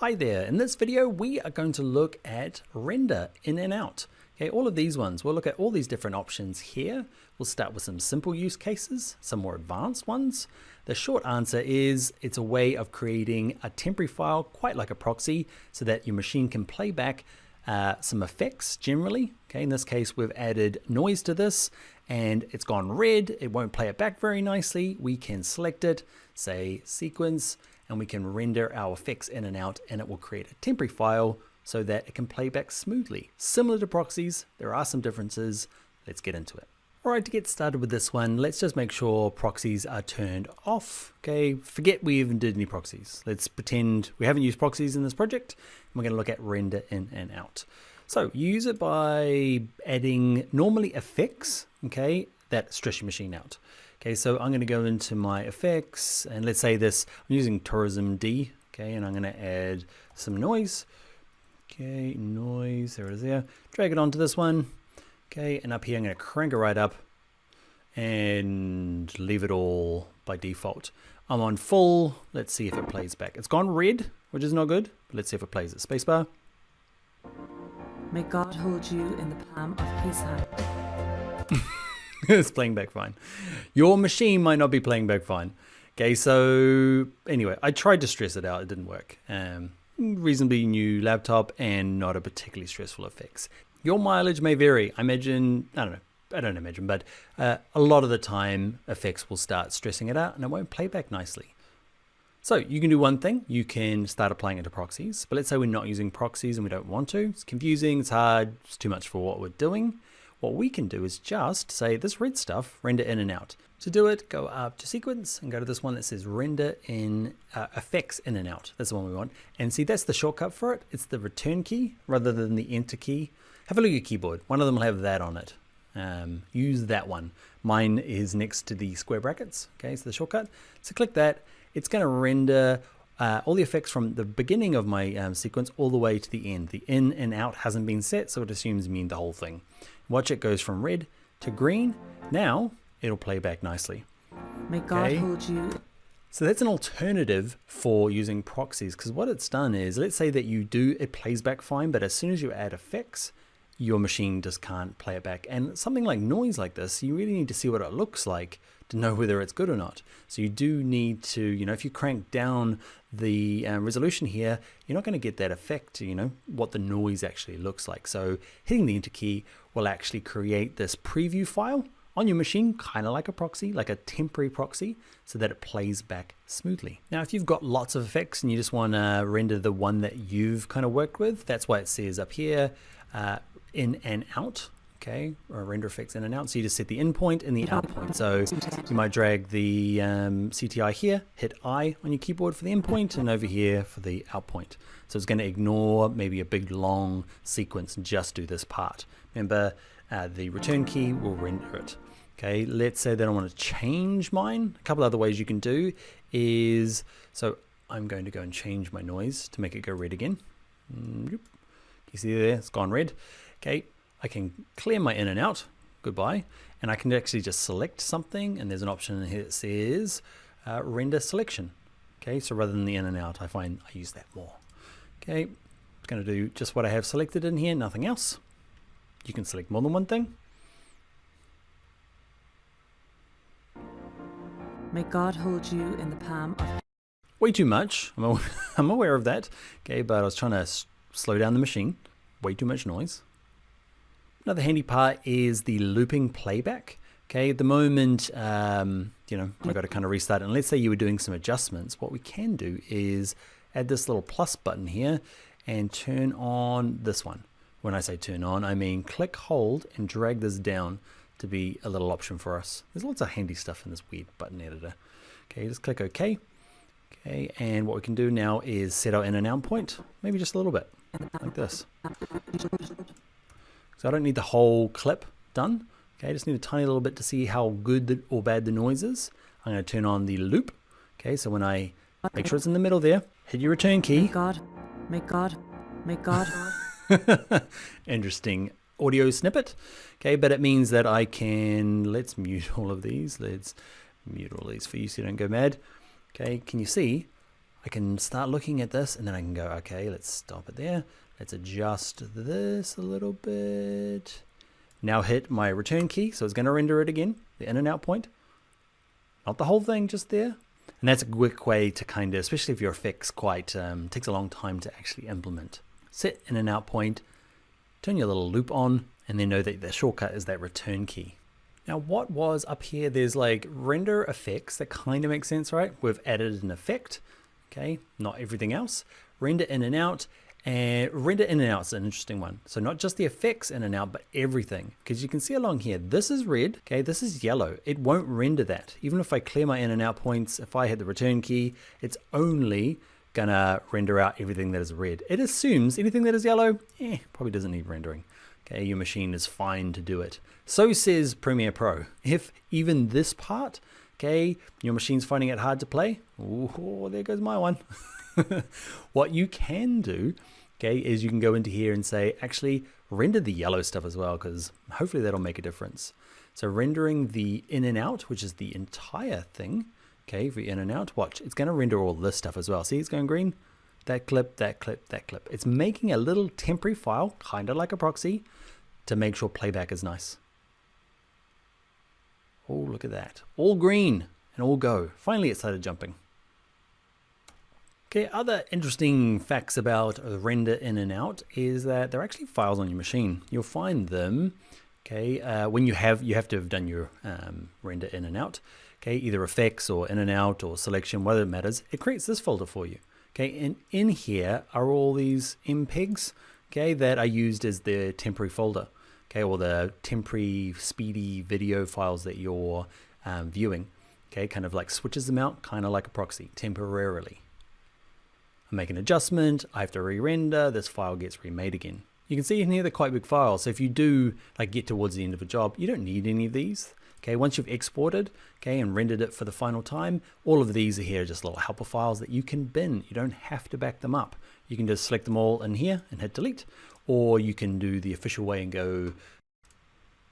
Hi there, in this video we are going to look at render in and out. Okay, all of these ones, we'll look at all these different options here. We'll start with some simple use cases, some more advanced ones. The short answer is it's a way of creating a temporary file, quite like a proxy, so that your machine can play back some effects generally. Okay, in this case we've added noise to this and it's gone red. It won't play it back very nicely. We can select it, say sequence, and we can render our effects in and out, and it will create a temporary file so that it can play back smoothly. Similar to proxies, there are some differences. Let's get into it. All right, to get started with this one, let's just make sure proxies are turned off. Okay, forget we even did any proxies. Let's pretend we haven't used proxies in this project. And we're going to look at render in and out. So you use it by adding normally effects, okay, that stress your machine out. Okay, so I'm going to go into my effects, and let's say this, I'm using Tourism D, okay, and I'm going to add some noise. Okay, noise, there it is there. Drag it onto this one. Okay, and up here I'm going to crank it right up and leave it all by default. I'm on full. Let's see if it plays back. It's gone red, which is not good. But let's see if it plays it. Spacebar. May God hold you in the palm of his hand. It's playing back fine. Your machine might not be playing back fine. Okay, so anyway, I tried to stress it out. It didn't work. Reasonably new laptop and not a particularly stressful effects. Your mileage may vary. I imagine, I don't imagine, but a lot of the time effects will start stressing it out and it won't play back nicely. So you can do one thing, you can start applying it to proxies, but let's say we're not using proxies and we don't want to. It's confusing, it's hard, it's too much for what we're doing. What we can do is just say this red stuff, render in and out. To do it, go up to sequence and go to this one that says render in effects in and out. That's the one we want. And see, that's the shortcut for it. It's the return key rather than the enter key. Have a look at your keyboard. One of them will have that on it. Use that one. Mine is next to the square brackets. Okay, so the shortcut. So click that. It's going to render all the effects from the beginning of my sequence all the way to the end. The in and out hasn't been set, so it assumes you mean the whole thing. Watch it goes from red to green. Now it'll play back nicely. May God hold you. So that's an alternative for using proxies, because what it's done is, let's say that it plays back fine, but as soon as you add effects, your machine just can't play it back. And something like noise like this, you really need to see what it looks like to know whether it's good or not. So you do need to, if you crank down the resolution here, you're not going to get that effect, what the noise actually looks like. So hitting the enter key will actually create this preview file on your machine, kind of like a proxy, like a temporary proxy, so that it plays back smoothly. Now, if you've got lots of effects and you just want to render the one that you've kind of worked with, that's why it says up here, in and out, okay, or render effects in and out. So you just set the in point and the out point. So you might drag the CTI here, hit I on your keyboard for the in point, and over here for the out point. So it's going to ignore maybe a big long sequence and just do this part. Remember, the return key will render it. Okay, let's say that I want to change mine. A couple other ways you can do is, so I'm going to go and change my noise to make it go red again. You see there, it's gone red. Okay, I can clear my in and out, goodbye, and I can actually just select something, and there's an option here that says render selection. Okay, so rather than the in and out, I find I use that more. Okay, it's going to do just what I have selected in here, nothing else. You can select more than one thing. May God hold you in the palm of. Way too much. I'm aware of that. Okay, but I was trying to slow down the machine. Way too much noise. Another handy part is the looping playback. Okay, at the moment, I've got to kind of restart it. And let's say you were doing some adjustments. What we can do is add this little plus button here and turn on this one. When I say turn on, I mean click, hold, and drag this down to be a little option for us. There's lots of handy stuff in this weird button editor. Okay, just click OK. Okay, and what we can do now is set our in and out point, maybe just a little bit, like this. So I don't need the whole clip done. Okay, I just need a tiny little bit to see how good or bad the noise is. I'm going to turn on the loop. Okay, so when I make sure it's in the middle there, hit your return key. May God. Interesting audio snippet. Okay, but it means that I can, let's mute all of these. Let's mute all these for you so you don't go mad. Okay, can you see? I can start looking at this and then I can go, okay, let's stop it there. Let's adjust this a little bit. Now hit my return key. So it's going to render it again, the in and out point. Not the whole thing, just there. And that's a quick way to kind of, especially if your effects takes a long time to actually implement. Set in and out point, turn your little loop on, and then know that the shortcut is that return key. Now what was up here, there's like render effects. That kind of makes sense, right? We've added an effect, okay? Not everything else. Render in and out. And render in and out is an interesting one. So not just the effects in and out, but everything. Because you can see along here, this is red, okay, this is yellow. It won't render that. Even if I clear my in and out points, if I hit the return key, it's only gonna render out everything that is red. It assumes anything that is yellow, probably doesn't need rendering. Okay, your machine is fine to do it. So says Premiere Pro. If even this part, okay, your machine's finding it hard to play, oh, there goes my one. What you can do, okay, is you can go into here and say, actually render the yellow stuff as well, because hopefully that'll make a difference. So rendering the in and out, which is the entire thing, okay, for in and out, watch, it's going to render all this stuff as well. See, it's going green, that clip, that clip, that clip. It's making a little temporary file, kind of like a proxy, to make sure playback is nice. Oh, look at that. All green and all go. Finally, it started jumping. Okay, other interesting facts about render in and out is that they're actually files on your machine. You'll find them, okay, when you have to have done your render in and out, okay, either effects or in and out or selection, whether it matters, it creates this folder for you. Okay, and in here are all these MPEGs, okay, that are used as the temporary folder, okay, or the temporary speedy video files that you're viewing, okay, kind of like switches them out, kind of like a proxy, temporarily. I make an adjustment, I have to re-render, this file gets remade again. You can see in here they're quite big files, so if you do like get towards the end of a job, you don't need any of these. Okay, once you've exported, okay, and rendered it for the final time, all of these are here, just little helper files that you can bin. You don't have to back them up. You can just select them all in here and hit delete, or you can do the official way and go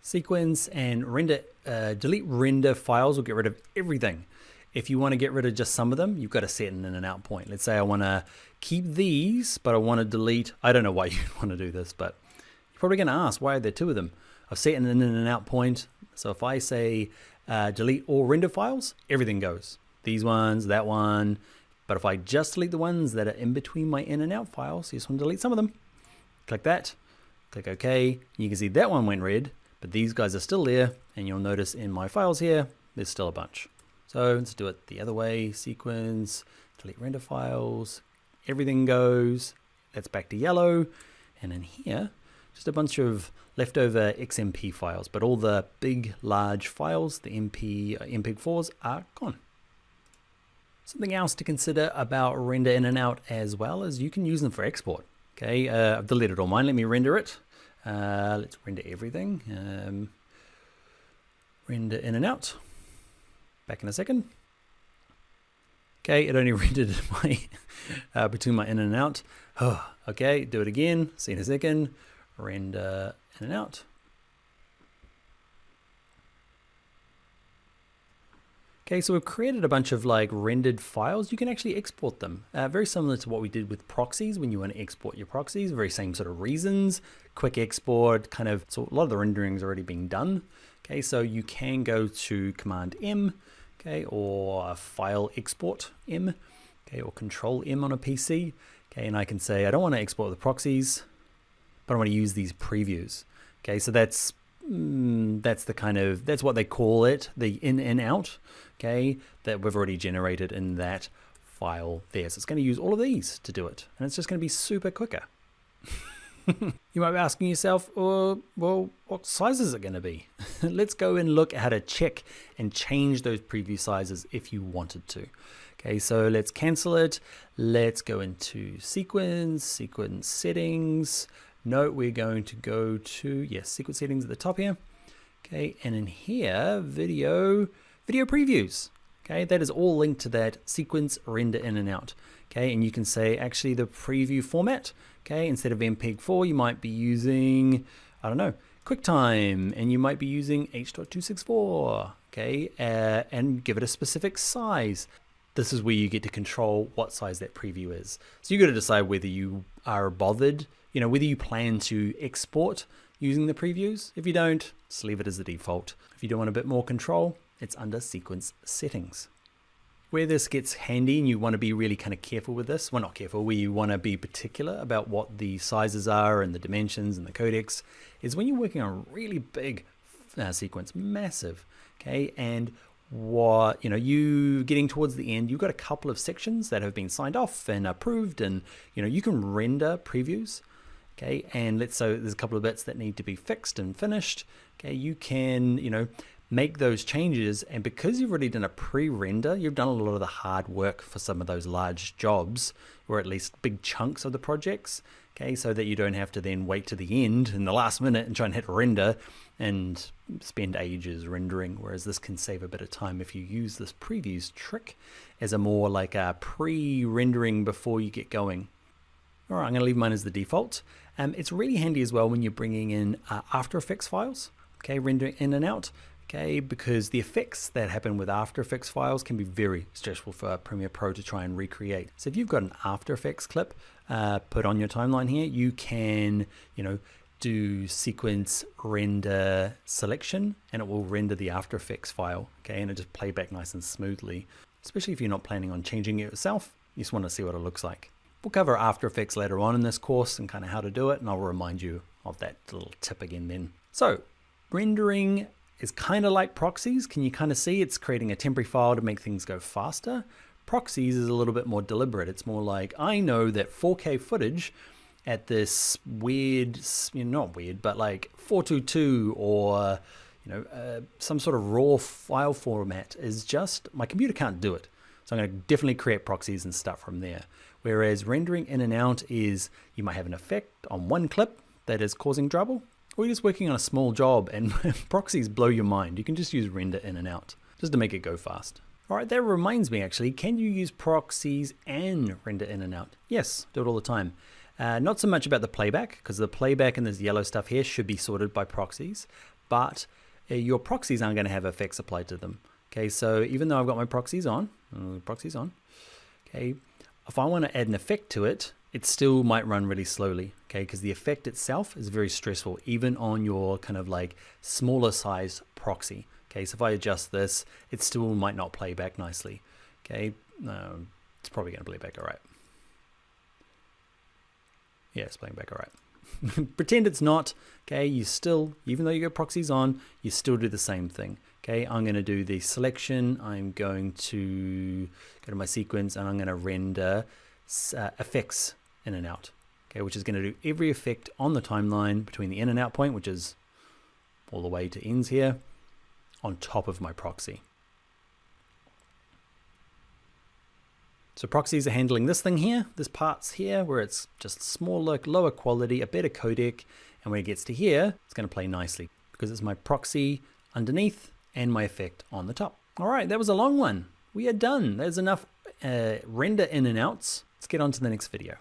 sequence and render, delete render files will get rid of everything. If you want to get rid of just some of them, you've got to set an in and out point. Let's say I want to keep these, but I want to delete. I don't know why you'd want to do this, but you're probably going to ask, why are there two of them? I've set an in and out point. So if I say delete all render files, everything goes. These ones, that one. But if I just delete the ones that are in between my in and out files, you just want to delete some of them. Click that, click OK. You can see that one went red, but these guys are still there. And you'll notice in my files here, there's still a bunch. So let's do it the other way. Sequence, delete render files, everything goes. That's back to yellow. And in here, just a bunch of leftover XMP files, but all the big, large files, the MPEG-4s are gone. Something else to consider about render in and out as well is you can use them for export. Okay, I've deleted all mine. Let me render it. Let's render everything. Render in and out. Back in a second. Okay, it only rendered my between my in and out. Oh, okay, do it again. See in a second. Render in and out. Okay, so we've created a bunch of like rendered files. You can actually export them. Very similar to what we did with proxies when you want to export your proxies. Very same sort of reasons. Quick export, kind of, so a lot of the rendering is already being done. Okay, so you can go to Command M, okay, or File Export M, okay, or Control M on a PC. Okay, and I can say I don't want to export the proxies, but I want to use these previews. Okay, so that's the kind of, that's what they call it, the in and out, okay, that we've already generated in that file there. So it's going to use all of these to do it, and it's just going to be super quicker. You might be asking yourself, oh, well, what size is it going to be? Let's go and look at how to check and change those preview sizes if you wanted to. Okay, so let's cancel it. Let's go into sequence settings. No, we're going to go to, yes, sequence settings at the top here. Okay, and in here, video previews. Okay, that is all linked to that sequence render in and out. Okay, and you can say actually the preview format. Okay, instead of MPEG-4, you might be using, I don't know, QuickTime, and you might be using H.264. Okay, and give it a specific size. this is where you get to control what size that preview is. So you got to decide whether you are bothered, whether you plan to export using the previews. If you don't, just leave it as the default. If you do want a bit more control, it's under sequence settings. Where this gets handy and you want to be really kind of careful with this, well, not careful, where you want to be particular about what the sizes are and the dimensions and the codecs, is when you're working on a really big sequence, massive, okay, and what, you getting towards the end, you've got a couple of sections that have been signed off and approved, and, you can render previews, okay, and let's say there's a couple of bits that need to be fixed and finished, okay, you can, make those changes, and because you've already done a pre-render, you've done a lot of the hard work for some of those large jobs, or at least big chunks of the projects, okay, so that you don't have to then wait to the end in the last minute and try and hit render and spend ages rendering, whereas this can save a bit of time if you use this previews trick as a more like a pre-rendering before you get going. All right, I'm gonna leave mine as the default. It's really handy as well when you're bringing in After Effects files, okay, rendering in and out. Okay, because the effects that happen with After Effects files can be very stressful for Premiere Pro to try and recreate. So if you've got an After Effects clip put on your timeline here, you can, do sequence render selection, and it will render the After Effects file, okay, and it just play back nice and smoothly, especially if you're not planning on changing it yourself. You just want to see what it looks like. We'll cover After Effects later on in this course and kind of how to do it, and I'll remind you of that little tip again then. So rendering is kind of like proxies. Can you kind of see it's creating a temporary file to make things go faster? Proxies is a little bit more deliberate. It's more like, I know that 4K footage at this weird, not weird, but like 422 or some sort of raw file format is just, my computer can't do it. So I'm going to definitely create proxies and start from there. Whereas rendering in and out is, you might have an effect on one clip that is causing trouble, or you're just working on a small job and proxies blow your mind. You can just use render in and out just to make it go fast. All right, that reminds me actually, can you use proxies and render in and out? Yes, do it all the time. Not so much about the playback, because the playback and this yellow stuff here should be sorted by proxies, but your proxies aren't going to have effects applied to them. Okay, so even though I've got my proxies on, okay, if I want to add an effect to it, it still might run really slowly, okay, because the effect itself is very stressful, even on your kind of like smaller size proxy. Okay, so if I adjust this, it still might not play back nicely. Okay, it's probably going to play back all right. Yeah, it's playing back all right. Pretend it's not, okay, you still, even though you got proxies on, you still do the same thing. Okay, I'm going to do the selection, I'm going to go to my sequence, and I'm going to render effects in and out, okay, which is going to do every effect on the timeline between the in and out point, which is all the way to ends here, on top of my proxy. So proxies are handling this thing here, this part's here, where it's just smaller, lower quality, a better codec, and when it gets to here, it's going to play nicely because it's my proxy underneath and my effect on the top. All right, that was a long one. We are done. There's enough render in and outs. Let's get on to the next video.